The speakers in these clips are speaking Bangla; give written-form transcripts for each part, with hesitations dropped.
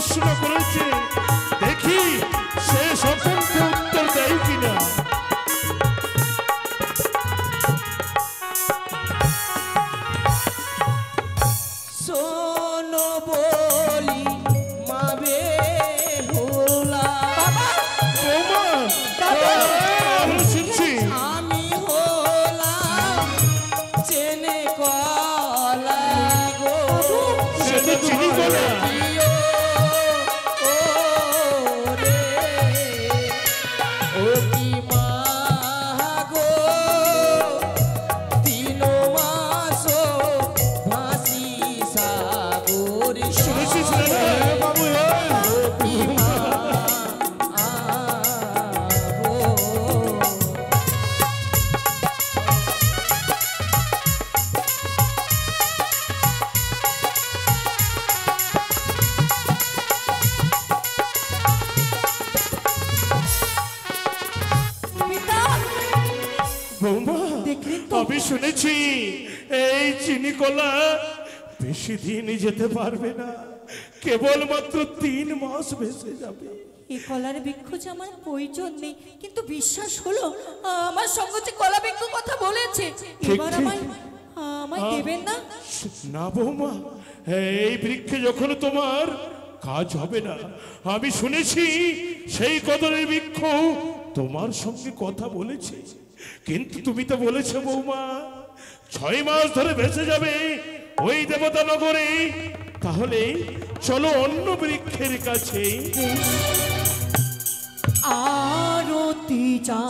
প্রশ্ন করেছে, দেখি সে সকলকে উত্তর দেয় কিনা। শোনো বলি মাবে হোলা আমি হলাম চেনে কলা গো, সেটা চিনি কলা। আমি শুনেছি এই চিনি কলা বেশি দিন যেতে পারবে না, কেবলমাত্র 3 মাস ভেসে যাবে। এই কলার বৃক্ষ যে আমার প্রয়োজন নেই, কিন্তু বিশ্বাস হলো আমার সঙ্গে যে কলা বৃক্ষ কথা বলেছে, এবার আমায় দেবেন না? না বৌমা, এই বৃক্ষে যখন তোমার কাজ হবে না, আমি শুনেছি সেই কদরের বৃক্ষ তোমার সঙ্গে কথা বলেছে, কিন্তু তুমি তো বলেছো বৌমা 6 মাস ধরে ভেসে যাবে ওই দেবতা নগরে। তাহলে চলো অন্য বৃক্ষের কাছে। আরতি যা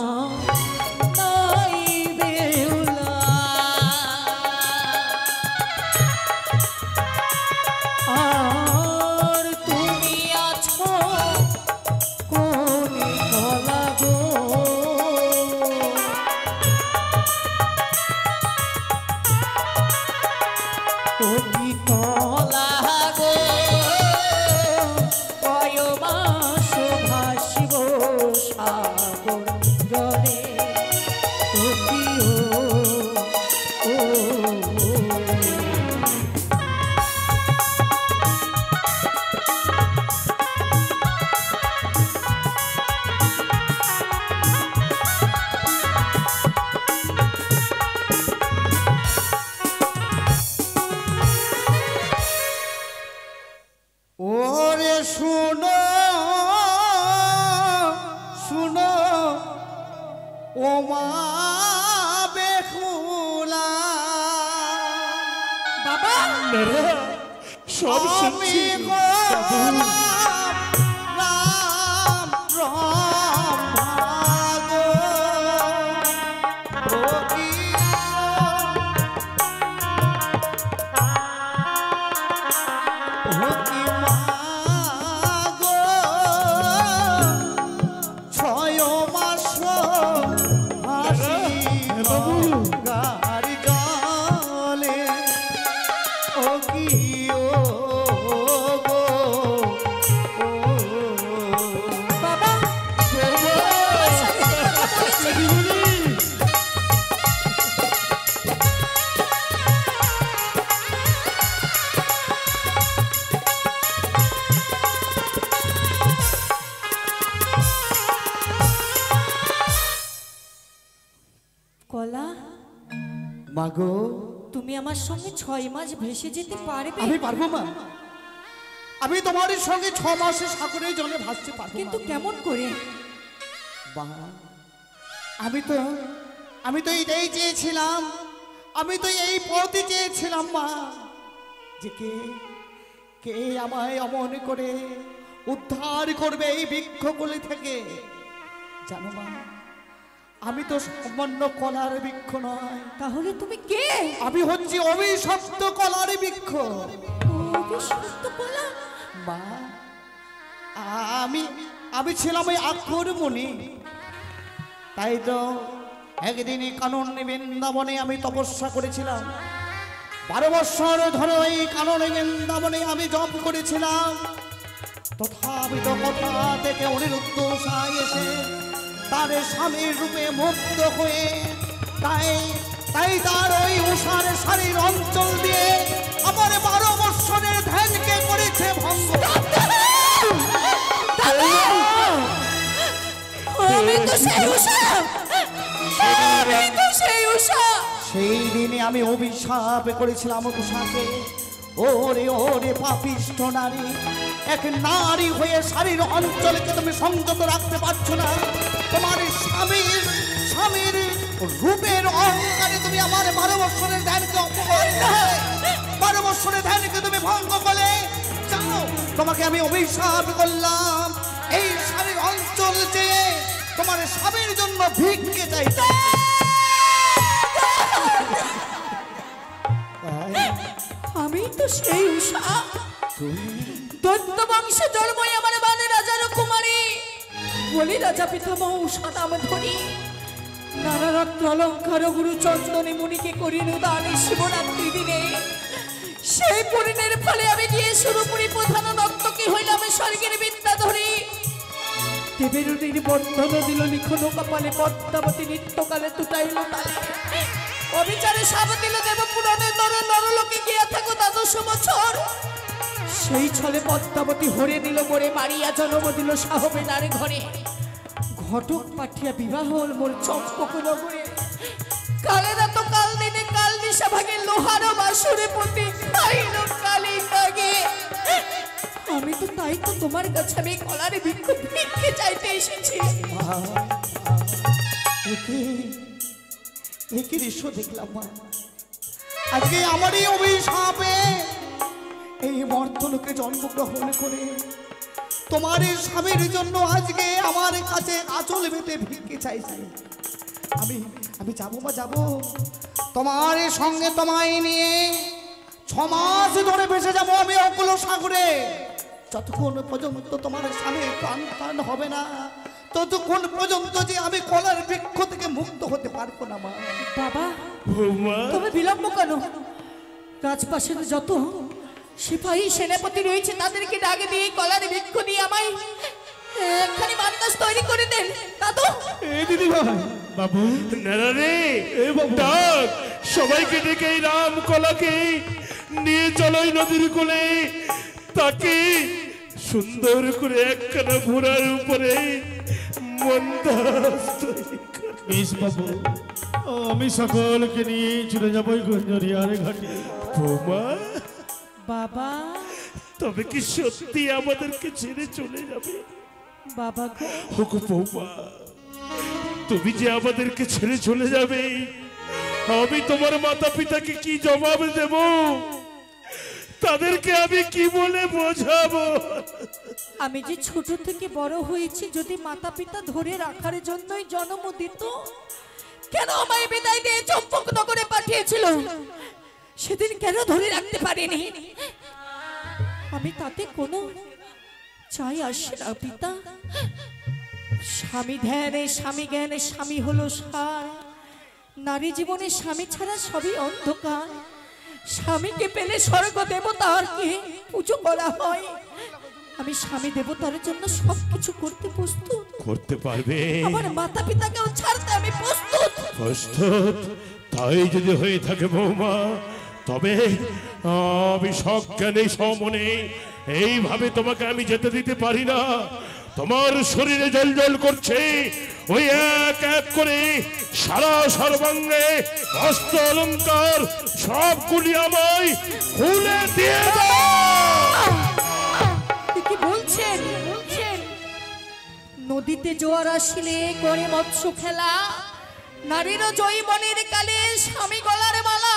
সব শুনছি কলা। মাগো, তুমি আমার সঙ্গে 6 মাস ভেসে যেতে পারবে? আমি পারবো মা, আমি তোমার সঙ্গে 6 মাসে সাগরের জলে ভাসতে পারবো। কিন্তু কেমন করে? আমি তো এটাই চেয়েছিলাম, আমি তো এই পথই চেয়েছিলাম মা, যে কে আমায় অমন করে উদ্ধার করবে এই বৃক্ষগুলি থেকে। জানো মা, আমি তো সামান্য কলার বৃক্ষ নয়, তাহলে তুমি কে? আমি হচ্ছি অভিশপ্ত কলার বৃক্ষ। অভিশপ্ত কলা? মা, আমি আমি ছিলাম ওই আক্ষর মুনি। তাই তো একদিন কানন বৃন্দাবনে আমি তপস্যা করেছিলাম। 12 বৎসর ধরে ওই কানন বৃন্দাবনে আমি জপ করেছিলাম। তথাপিত কথা থেকে অনিরুদ্ধ সাই এসে তার স্বামীর রূপে মুগ্ধ হয়ে তাই তার ওই উষার শাড়ির অঞ্চল দিয়ে আমার 12 বৎসরের ধ্যানকে করেছে ভঙ্গ। আমি তো সেই উষা, আমি তো সেই উষা। সেই দিনে আমি অভিশাপ করেছিলাম উষাকে, ওরে ওরে পাপিষ্ঠ নারী, এক নারী হয়ে শারীর অঞ্চলকে তুমি সংযত রাখতে পারছো না। তোমার স্বামীর রূপের অহংকারে তুমি আমার 12 বৎসরের ধ্যানকে অপমান করে 12 বৎসরের ধ্যানকে তুমি ভঙ্গ করলে। যাও, তোমাকে আমি অভিশাপ করলাম, এই শারীর অঞ্চল চেয়ে তোমার স্বামীর জন্য ভিক্ষে চাইতে। আমি তো সেই উষা, দৈত্য বংশে জন্মই আমার বানে রাজার কুমারী। বলি রাজা পিতামহ উষা নাম ধরি, নানা রত্ন অলঙ্কার গুরু চন্দনী মুনিকে করিল দান শিবরাত্রি দিনে। সেই পরিণের ফলে আমি গিয়ে সুরপুরি প্রধান নর্তকী হইলাম স্বর্গের বিদ্যা ধরি। দেবের নির্বন্ধন দিল লিখন কপালে, পদ্মাবতী নৃত্যকালে তুটাইল তালে। অবিচারে সাপ দিল দেব পুরাণে, নরলোকে গিয়া থাকো 12 বছর। সেই ছলে পদ্মাবতী হরে নিল মোরে মারিয়া, জন্ম দিল সাহবেনার ঘরে। ঘটক পাঠিয়া বিবাহ হল মোর চম্পক নগরে। কালে রাত কাল দিনে কাল নিশা ভাগে, লোহার বাসুরে পতি খাইল কালি কাগে। আমি তো তাই তো তোমার কাছে আমি কলারে ভিক্ষে চাইতে এসেছি। একই দৃশ্য দেখলাম মা। আজকে আমারই অভিশাপে এই মর্তলোকে জন্মগ্রহণ করে তোমার এই স্বামীর জন্য আজকে আমার কাছে আঁচল বেঁধে ভিক্ষে চাইছে। আমি যাবো মা, যাবো তোমার সঙ্গে, তোমায় নিয়ে 6 মাস ধরে ভেসে যাবো আমি অকুল সাগরে। যতক্ষণ পর্যন্ত তোমার স্বামীর প্রাণ হবে না, ততক্ষণ পর্যন্ত যে আমি কলার বৃক্ষ থেকে মুক্ত হতে পারবো না মা। বাবা, বৌমা, তুমি বিলম্ব কেন? রাজপাশের যত সিপাহী সেনাপতি রয়েছে তাদেরকে ডাকে দিয়ে কলার বৃক্ষ দিয়ে আমায় একখানি বাতাস তৈরি করে দেন। দাদু, দিদি ভাই, বাবু, নারারে ডাক, সবাইকে ডেকে এই রাম কলাকে নিয়ে চলো নদীর কোলে। তাকে সুন্দর করে একখানা ঘোড়ার উপরে মন্দাস তৈরি করে। বেশ বাবু, আমি সকলকে নিয়ে চলে যাবো গঞ্জরিয়ার ঘাটে। বৌমা, বাবা, তবে কি সত্যি আমাদেরকে ছেড়ে চলে যাবে? বাবা গো, হোক বৌমা, তুমি যে আমাদেরকে ছেড়ে চলে যাবে, আমি তোমার মাতা পিতাকে কি জবাব দেব? তাদেরকে আমি কি বলে বোঝাবো? আমি যে ছোট থেকে বড় হয়েছি, যদি মাতা পিতা ধরে রাখার জন্যই জন্ম দিত, কেন আমায় বিদায় দিয়ে চম্পকনগরে পাঠিয়েছিল? সেদিন কেন ধরে রাখতে পারিনি? আমি তাতে কোনো চাই আসে না পিতা। স্বামী ধ্যানে, স্বামী জ্ঞানে, স্বামী হলো সার। নারী জীবনে স্বামী ছাড়া সবই অন্ধকার। স্বামীকে পেলে স্বর্গ দেবতাকে পুজো করা হয়। আমি স্বামী দেবতার জন্য সবকিছু করতে প্রস্তুত। করতে পারবে? আমার মাতা পিতাকেও ছাড়তে আমি প্রস্তুত। প্রস্তুত? তাই যদি হয়ে থাকে বৌমা, তবে আমি সজ্ঞানে সমনে এইভাবে তোমাকে আমি যেতে দিতে পারি না। তোমার শরীরে জ্বলজ্বল করছে ওই এক এক করে সারা সর্বাঙ্গে অস্ত্র অলঙ্কার সবগুলি আমায় খুলে দিয়ে দাও। কি বলছেন? নদীতে জোয়ার আসিলে করে মৎস্য খেলা, নারীর জৈবনের কালে স্বামী গলার মালা।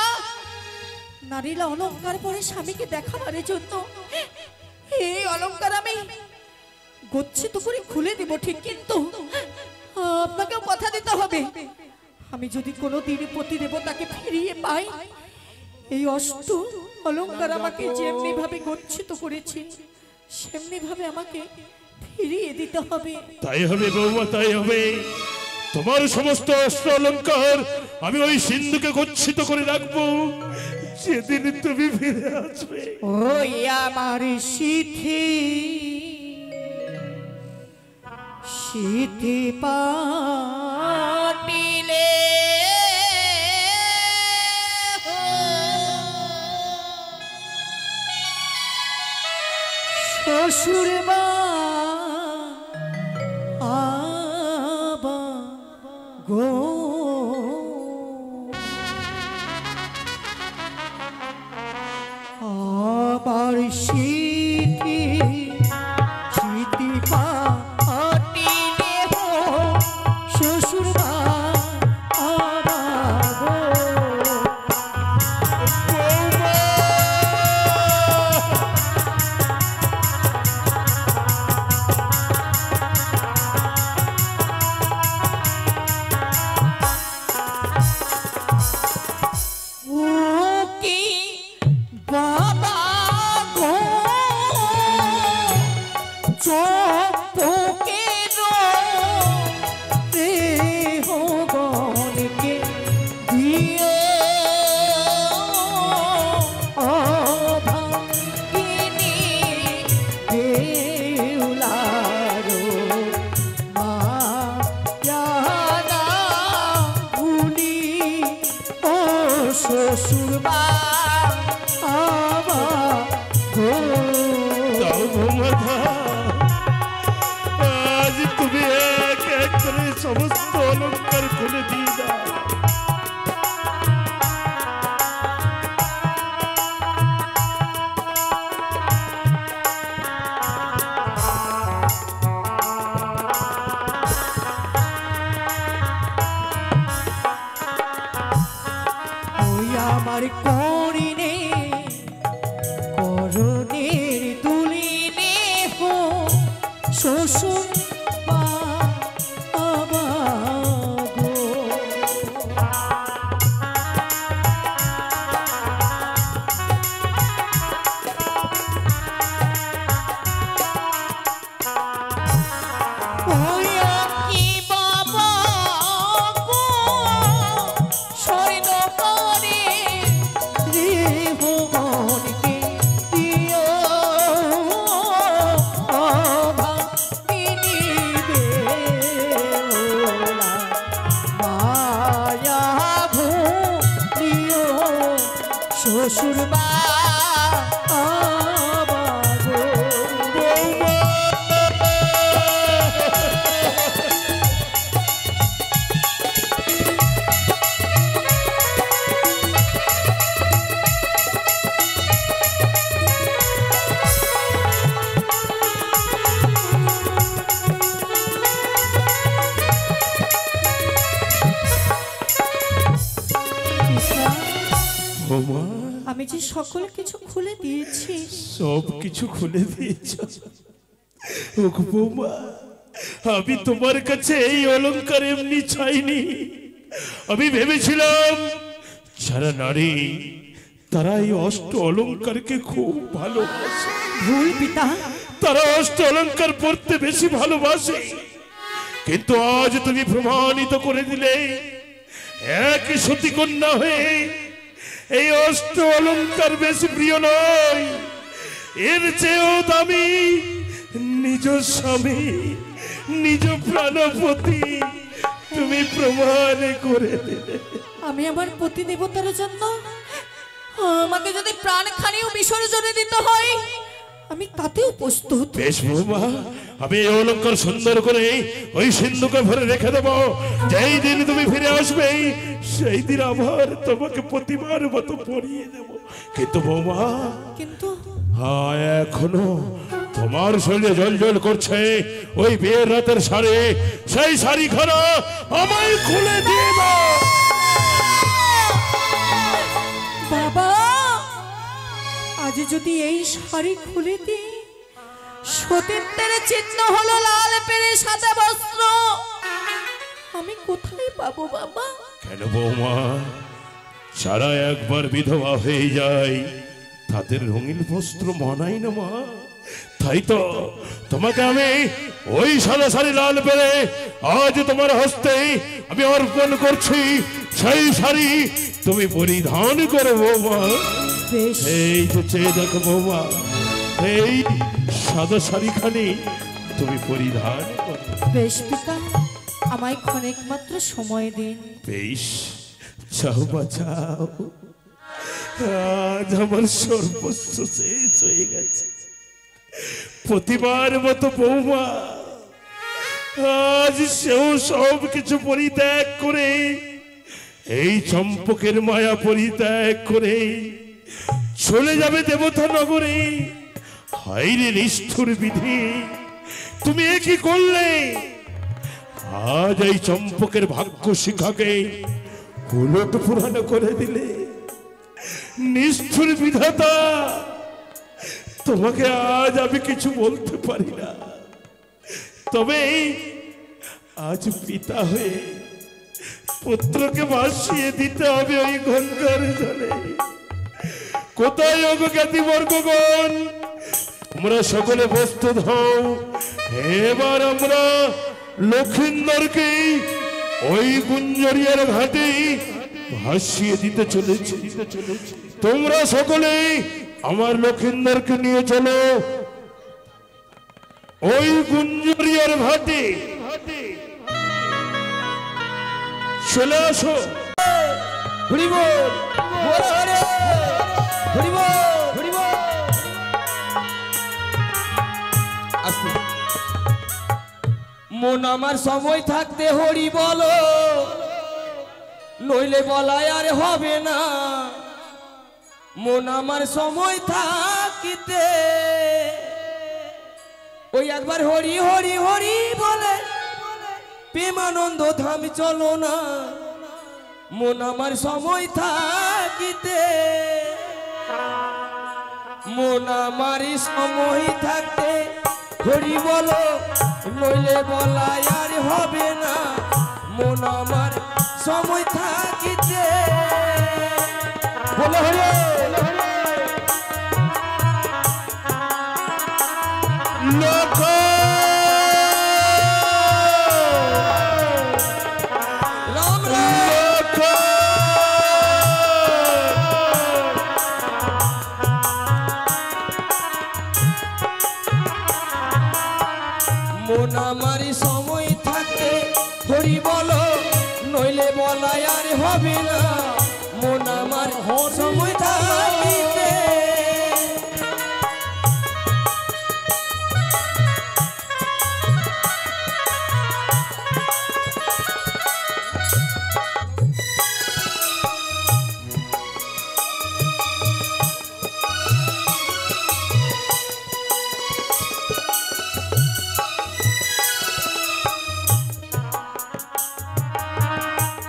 নারীরা অলঙ্কার পরে স্বামীকে দেখাবার জন্য এই অলঙ্কার আমি গচ্ছিত করে খুলে দিব ঠিক, কিন্তু আপনাকেও কথা দিতে হবে, আমি যদি কোনো দিন পতি দেবতাকে ফিরিয়ে পাই, এই অষ্ট অলংকার আমাকে যেমনি ভাবে গচ্ছিত করেছি সেমনি ভাবে আমাকে ফিরিয়ে দিতে হবে। তাই হবে বৌমা, তাই হবে। তোমার সমস্ত অস্ত্র অলংকার আমি ওই সিন্ধুকে গচ্ছিত করে রাখবো, যেদিন তুমি ফিরে আসবে। ওই আমার সিথি সিথি পাটিলে শ্বশুর বা আবা গো আবার সিথি সিথি পাটিলে হো শ্বশুর বা আবা গো শ্বশুর বা আবা গো দাও বৌমা দাও। আজ তুমি এক এক করে সমস্ত অলংকার খুলে দিয়ে দাও। ওই আমার করিনে করণের দুলিনে হো শ্বশুর বা আবা গো ওই কি বাবা গো সৈন্য করে রে ভগবানকে দিও অভাবিনী বেলা মায়া ভুলিও শ্বশুর বা আবা গো বৌমা আমি যে সকল কিছু খুলে দিয়েছি, সব কিছু খুলে দিয়েছ। ওগো বৌমা, আমি তোমার কাছে এই অলংকার এমনি চাইনি। আমি ভেবেছিলাম যারা নারী তারা এই অষ্ট অলংকারকে খুব ভালোবাসে, ভুল পিতা। তারা অষ্ট অলংকার পড়তে বেশি ভালোবাসে। কিন্তু আজ তুমি প্রমাণিত করে দিলে এক সতী কন্যা হয়ে এই অষ্ট অলংকার বেশি প্রিয় নয়, এর চেয়েও দামি নিজ স্বামী, নিজ প্রাণপতি তুমি প্রমাণ করে দিলে। আমি আমার পতি দেবতার জন্য আমাকে যদি প্রাণখানিও বিসর্জনে দিতে হয় আমি তাতেও প্রস্তুত। বেশ বৌমা, আমি এই অলংকার সুন্দর করে ওই সিন্ধুকে ভরে রেখে দেবো। যেই দিন তুমি ফিরে আসবে সেই দিন আবার তোমাকে প্রতিবার মতো পরিয়ে দেব। কিন্তু বৌমা, কিন্তু হ্যাঁ, এখনো তোমার শরীরে জল জল করছে ওই বিয়ের রাতের শাড়ি, সেই শাড়িখানা আমায় খুলে দিয়ে দাও। বাবা, আজ যদি এই শাড়ি খুলে দিই, সতীত্বের চিহ্ন হলো লাল পেরে সাদা বস্ত্র, আমি কোথায় পাবো বাবা? কেন বৌমা, যারা একবার বিধবা হয়ে যায় তাদের রঙিন বস্ত্র মানায় না মা। তাই তো তোমাকে আমি ওই সাদা শাড়ি লাল পেরে আজ তোমার হস্তে আমি অর্পণ করছি। সেই শাড়ি তুমি পরিধান করো বৌমা। বেশ এই তো চেয়ে দেখো বৌমা, এই সাদা শাড়িখানি তুমি পরিধান করো। বেশ পিতা, আমায় ক্ষণিক মাত্র সময় দিন। বেশ, যাও বাঁচাও। আজ আমার সর্বস্ব শেষ হয়ে গেছে। প্রতিবার মতো বৌমা আজ সেও সব কিছু পরিত্যাগ করে, এই চম্পকের মায়া পরিত্যাগ করে চলে যাবে দেবতা নগরে। হায়রে নিষ্ঠুর বিধি, তুমি এ কি করলে? আজ এই চম্পকের ভাগ্য শিখাকে উলট পুরানো করে দিলে। নিষ্ঠুর বিধাতা, তোমাকে আজ আমি কিছু বলতে পারি না, তবে আজ পিতা হয়ে পুত্রকে ভাসিয়ে দিতে হবে ওই গঙ্গার জলে। কোথায় অজ্ঞাতি বর্গগণ, তোমরা সকলে প্রস্তুত হও। এবার আমরা লক্ষিন্দরকে ওই গুঞ্জরিয়ার ঘাটে ভাসিয়ে দিতে চলেছি। তোমরা সকলে আমার লক্ষিন্দরকে নিয়ে চলো ওই গুঞ্জরিয়ার ঘাটে। চলে আসো। মন আমার সময় থাকতে হরি বলো, নইলে বলাই আর হবে না। মন আমার সময় থাকিতে ওই একবার হরি হরি হরি বলে প্রেমানন্দ ধাম চলো না। মন আমার সময় থাকিতে, মন আমার সময় থাকতে হরি বলো, নইলে বলাই আর হবে না। মন আমার সময় থাকিতে বলে হরে লোক রাম রাম। মন আমার সময় থাকতে হরি বলো, নইলে বলাই আর হবে না। মন আমার সময় থাকিতে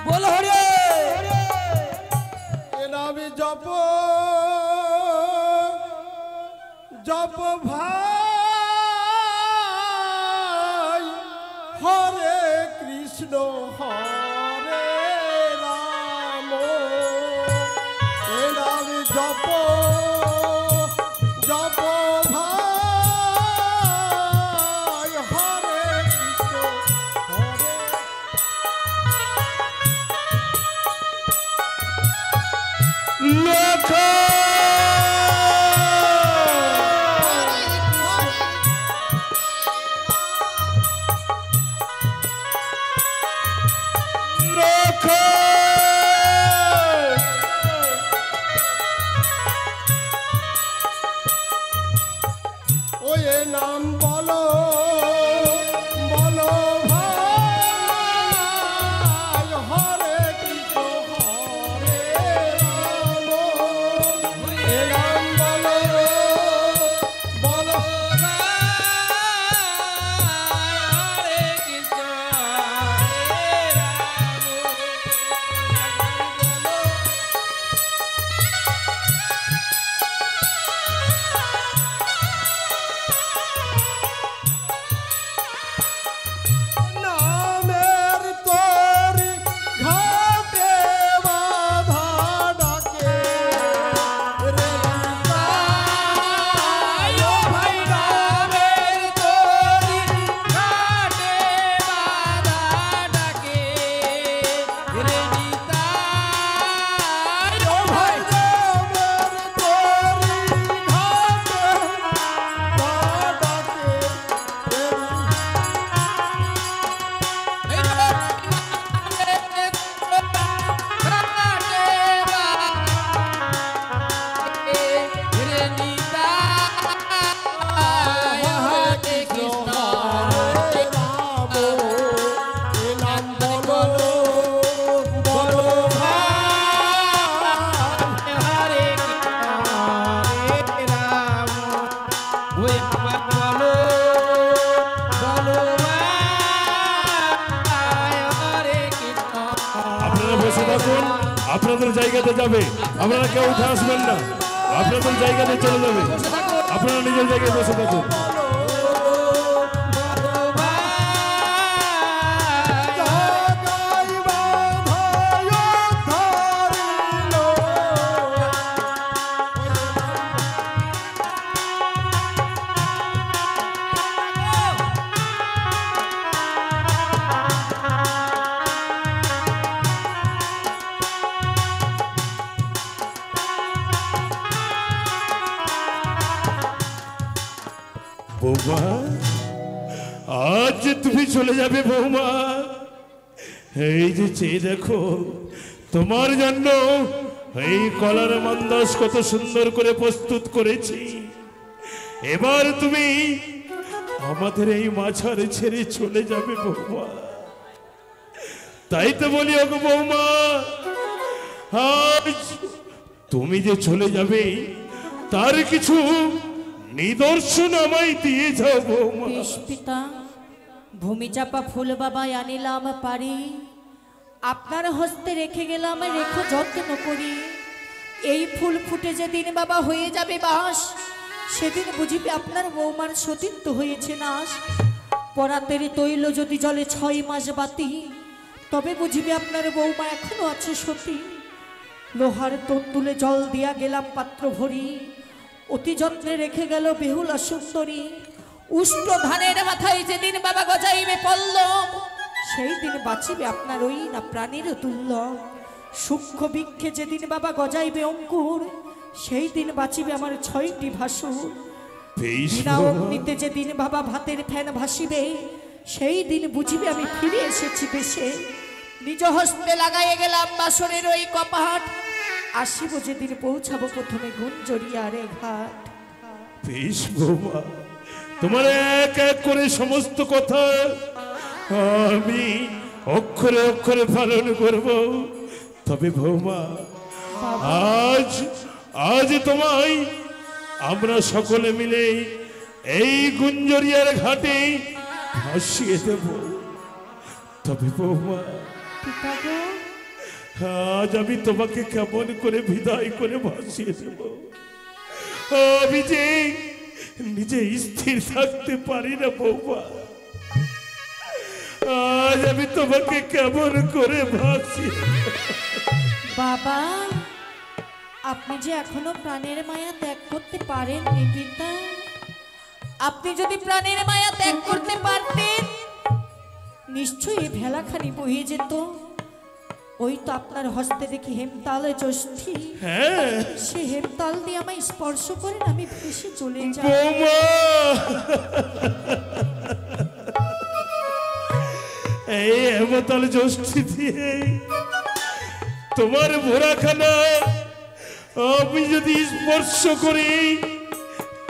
বলো হরে আমি জপ জপ ভাই হরে কৃষ্ণ হরে রাম। আমি জপ জপ ভাই হরে কৃষ্ণ হরে লোক ওই নাম বলো বলো ভাই হরে কৃষ্ণ হরে রাম। এ নাম বলো বলো হরে কৃষ্ণ হরে রাম। জায়গাতে যাবে, আপনারা কেউ উঠে আসবেন না, আপনাদের জায়গাতে চলে যাবে, আপনারা নিজের জায়গায় বসে থাকুন। বৌমা, আজ তুমি চলে যাবে বৌমা। এই যে চেয়ে দেখো, তোমার জন্য এই কলার মান্দাস কত সুন্দর করে প্রস্তুত করেছি। এবার তুমি আমাদের এই মাছার ছেড়ে চলে যাবে বৌমা। তাই তো বলি ওগো বৌমা, আজ তুমি যে চলে যাবে তার কিছু নিদর্শন আমায় দিয়ে যাও বৌমা। বেশ পিতা, ভূমি চাপা ফুল বাবাই আনিলাম পারি, আপনার হস্তে রেখে গেলাম, রেখো যত্ন করি। এই ফুল ফুটে যেদিন বাবা হয়ে যাবে বাস, সেদিন বুঝিবে আপনার বৌমার সতীত্ব হয়েছে নাশ। পরাতের তৈল যদি জলে 6 মাস বাতি, তবে বুঝিবে আপনার বৌমা এখনো আছে সতী। লোহার তন্তুলে জল দিয়া গেলাম পাত্র ভরি, অতি যত্নে রেখে গেল বেহুলা সুন্দরী। উষ্ট ধানের মাথায় যেদিন বাবা গজাইবে পল্লব, সেই দিন বাঁচিবে আপনার ওই না প্রাণীর তুল্য। সূক্ষ্ম বৃক্ষে যেদিন বাবা গজাইবে অঙ্কুর, সেই দিন বাঁচিবে আমার 6টি ভাসুর। বিনা অগ্নিতে যেদিন বাবা ভাতের ফ্যান ভাসিবে, সেই দিন বুঝিবে আমি ফিরে এসেছি দেশে। নিজ হস্তে লাগাইয়ে গেলাম বাসনের ওই কপাট, আসিব যেদিন পৌঁছাবো প্রথমে গুঞ্জরিয়ারে ঘাট। বেশ বৌমা, তোমার এক এক করে সমস্ত কথা আমি অক্ষরে অক্ষরে পালন করব। তবে বৌমা, আজ আজ তোমায় আমরা সকলে মিলে এই গুঞ্জরিয়ার ঘাটে ভাসিয়ে দেব। তবে বৌমা, পিতা গো, আজ আমি তোমাকে কেমন করে বিদায় করে ভাসিয়ে দেব, আমি যে নিজে স্থির থাকতে পারি না বৌমা। আজ আমি তোমাকে কেমন করে ভাসিয়ে বাবা, আপনি যে এখনো প্রাণের মায়া ত্যাগ করতে পারেননি পিতা। আপনি যদি প্রাণের মায়া ত্যাগ করতে পারতেন, নিশ্চয়ই এই ভেলাখানি বয়ে যেত। ওই তো আপনার হস্তে দেখি হেমতাল জ্যোষ্ঠী, হ্যাঁ সে হেমতাল দিয়ে আমায় স্পর্শ করেন, আমি ভেসে চলে যাই। বৌমা, এই হেমতাল জ্যোষ্ঠী দিয়ে তোমার ভোরাখানা আমি যদি স্পর্শ করি,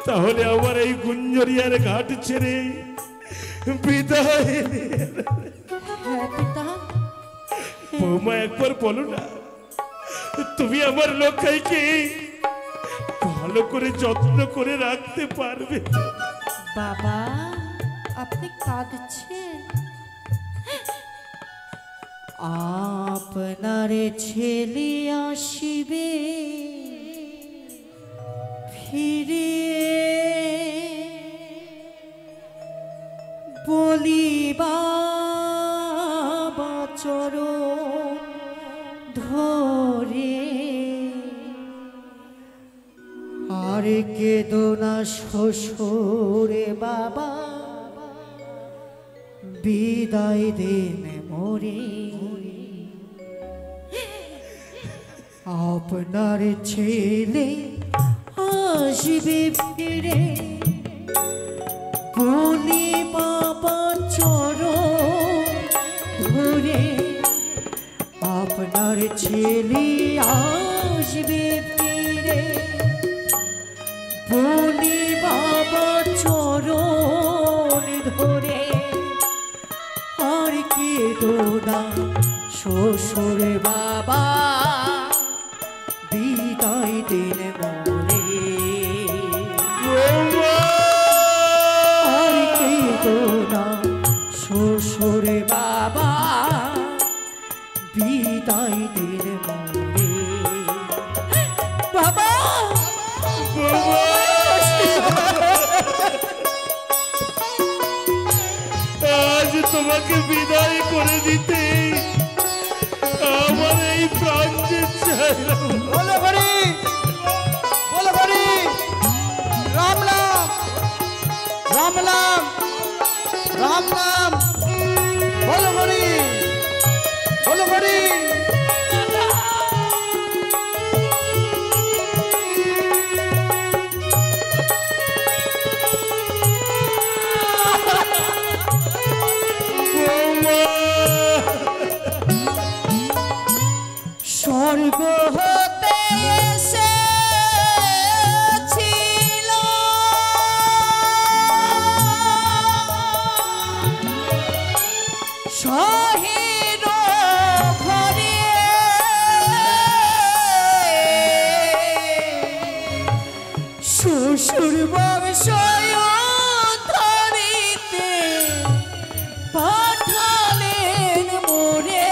তাহলে আমার এই গুঞ্জরিয়ার ঘাট ছেড়ে বিদায়। হ্যাঁ পিতা, বৌমা, একবার বলো না, তুমি আমার লক্ষ্যকে ভালো করে যত্ন করে রাখতে পারবে? বাবা আপনি কাঁদছেন? আপনার ছেলে আসিবে ফিরে, বলিবা চরণ ধরে, আর কেদো না শ্বশুরে বাবা, বিদায় দেন মোরে। আপনার ছেলে আসবে ফিরে, বলি বাবা চরণ ধরে। আপনার ছেলে আসবে ফিরে, বলি বাবা চরণ ধরে। আর কেদো না শ্বশুর বাবা, বিদায় দিন মোরে। আর কেদো না শ্বশুর বাবা, বিদায় দিন মোরে। তোমাকে বিদায় করে দিতে আমার এই প্রাণ যে চাই না। বলো হরি, বলো হরি, রাম নাম, রাম নাম, রাম নাম, বলো হরি, বলো হরি। স্বর্গ হতে এসেছিল শহীদ ঘরে শ্বশুর বংশ ধরিতে পাঠালেন মোরে।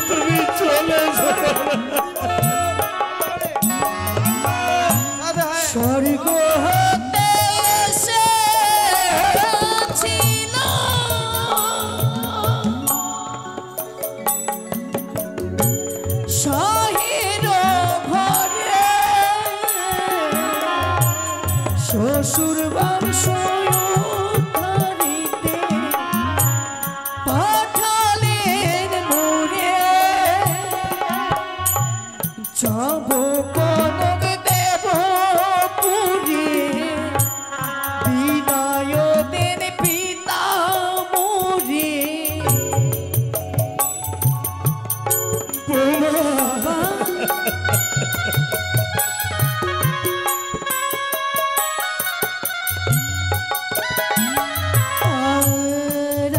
তুমি চলে যাও। স্বর্গ হতে এসেছিল শহীদ ঘরে শ্বশুর বংশ ধরিতে পাঠালেন মোরে। যাব কনক দেব পুরে বিদায় দেন পিতা মোরে। বাবা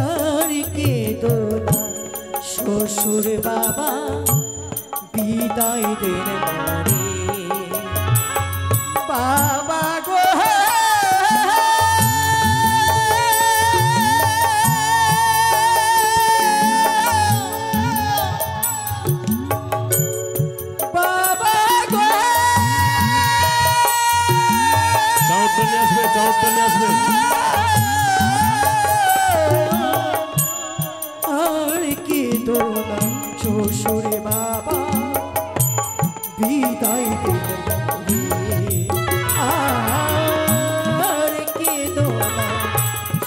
আর কে দোলা শ্বশুর বাবা বিদায় দেন মোরে। বাবা গো বাবা গো চাউরটা নিয়ে আসবে, চাউরটা নিয়ে আসবে। আর কি দোলা শ্বশুর বাবা বিদায় দিল মোরে। আর কি দোলা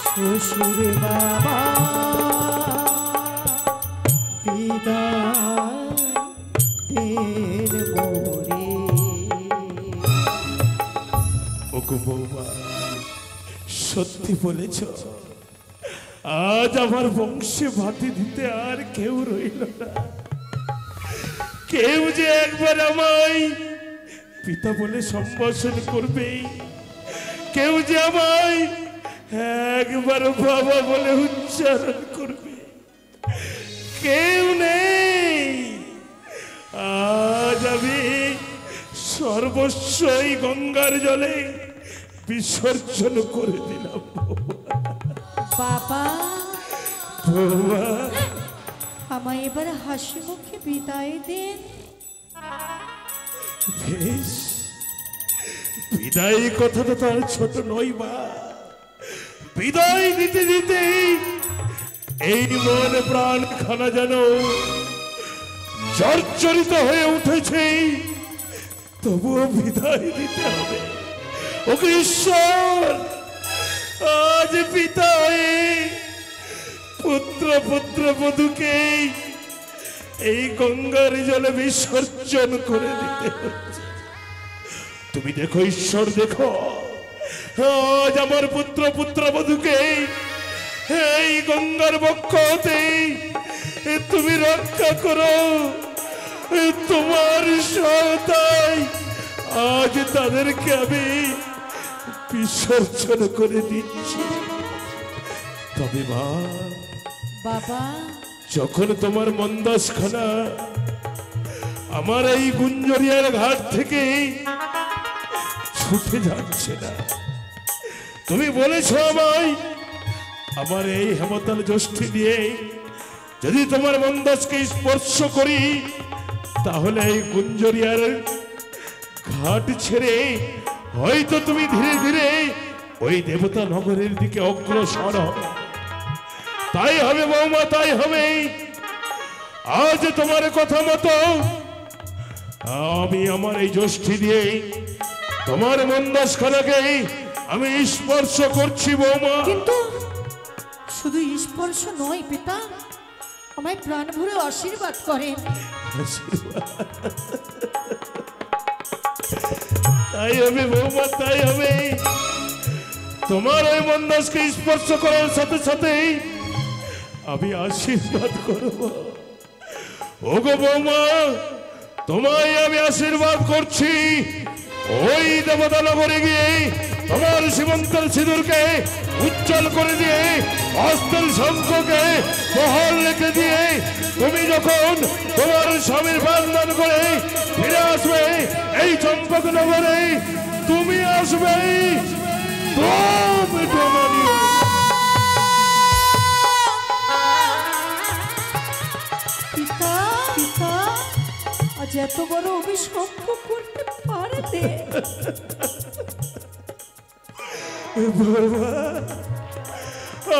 শ্বশুর বাবা বিদায় দিল মোরে। ওগো বৌমা, সত্যি বলেছ, আজ আমার বংশে ভাতি দিতে আর কেউ রইল না। কেউ যে একবার আমায় পিতা বলে সম্ভাষণ করবে, কেউ যে আমায় একবার বাবা বলে উচ্চারণ করবে, কেউ নেই। আজ আমি সর্বস্বই গঙ্গার জলে বিসর্জন করে দিলাম। বাবা বৌমা, আমায় এবার হাসি মুখে বিদায় দেন। বেশ, বিদায় কথাটা তার ছোট নয় মা। বিদায় দিতে দিতে এই মন প্রাণ খানা যেন জর্জরিত হয়ে উঠেছে, তবুও বিদায় দিতে হবে। ওকে ঈশ্বর, আজ পিতা হয়ে পুত্র পুত্র বধূকে এই গঙ্গার জলে বিসর্জন করে দিতে হচ্ছে। তুমি দেখো ঈশ্বর, দেখো আজ আমার পুত্র পুত্র বধূকে এই গঙ্গার বক্ষ হতে তুমি রক্ষা করো। তোমার সহায়তায় আজ তাদেরকে আমি বিসর্জন করে দিচ্ছি। তবে মা, বাবা যখন তোমার মন্দাসখানা আমার এই গুঞ্জরিয়ার ঘাট থেকে ছুটে যাচ্ছে না, তুমি বলেছ আমায় আমার এই হেমতাল জ্যোষ্ঠী দিয়ে যদি তোমার মন্দাসকে স্পর্শ করি তাহলে এই গুঞ্জরিয়ার ঘাট ছেড়ে হয়তো তুমি ধীরে ধীরে ওই দেবতা নগরের দিকে অগ্রসর হবে। তাই হবে বৌমা, তাই হবে। আজ তোমার কথা মতো আমি আমার এই যষ্টি দিয়ে তোমার মন্দাসখানাকে আমি স্পর্শ করছি বৌমা। কিন্তু শুধু স্পর্শ নয় পিতা, আমায় প্রাণ ভরে আশীর্বাদ করেন। তাই হবে বৌমা, তাই হবে। তোমার ওই মন্দাসকে স্পর্শ করার সাথে সাথে আমি আশীর্বাদ করব। ওগো বৌমা, তোমায় আমি আশীর্বাদ করছি। ওই দেবতা নগরে গিয়ে তোমার সীমন্তের সিঁদুরকে উজ্জ্বল করে দিয়ে অস্ত্রের শঙ্খকে বহল রেখে দিয়ে তুমি যখন তোমার স্বামীর বান্দান করে ফিরে আসবে এই চম্পক নগরে, তুমি আসবে পিতা, পিতা, আজ এত বড় অভিশাপ করতে পারলে?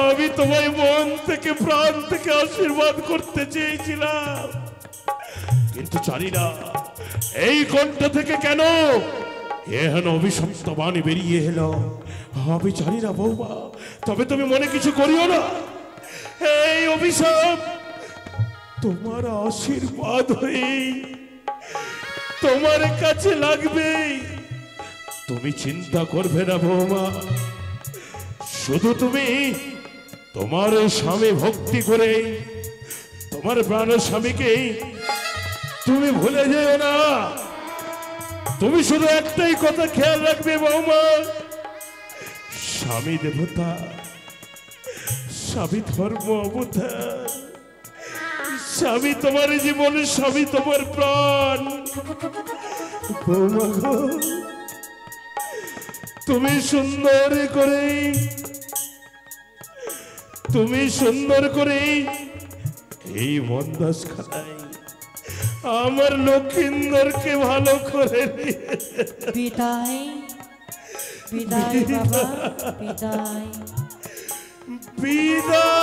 আমি তোমায় মন থেকে প্রাণ থেকে আশীর্বাদ করতে চেয়েছিলাম, কিন্তু জানি না এই কণ্ঠ থেকে কেন এহেন অভিশপ্ত বাণী বেরিয়ে এলো। আমি জানি না বৌমা, তবে তুমি মনে কিছু করিও না। এই অভিশাপ তোমার আশীর্বাদ হয়ে তোমার কাছে লাগবে। তুমি চিন্তা করবে না বৌমা, শুধু তুমি তোমার স্বামী ভক্তি করে তোমার প্রাণ স্বামীকে তুমি ভুলে যেও না। তুমি শুধু একটাই কথা খেয়াল রাখবে বৌমা, স্বামী দেবতা, স্বামী ধর্ম অবতার, স্বামী তোমার জীবন, স্বামী তোমার প্রাণ। বৌমা গো, তুমি সুন্দর করে এই মন্দাস খানায় আমার লক্ষিন্দরকে ভালো করে বিদায়, বিদায় বাবা, বিদায়, বিদায়।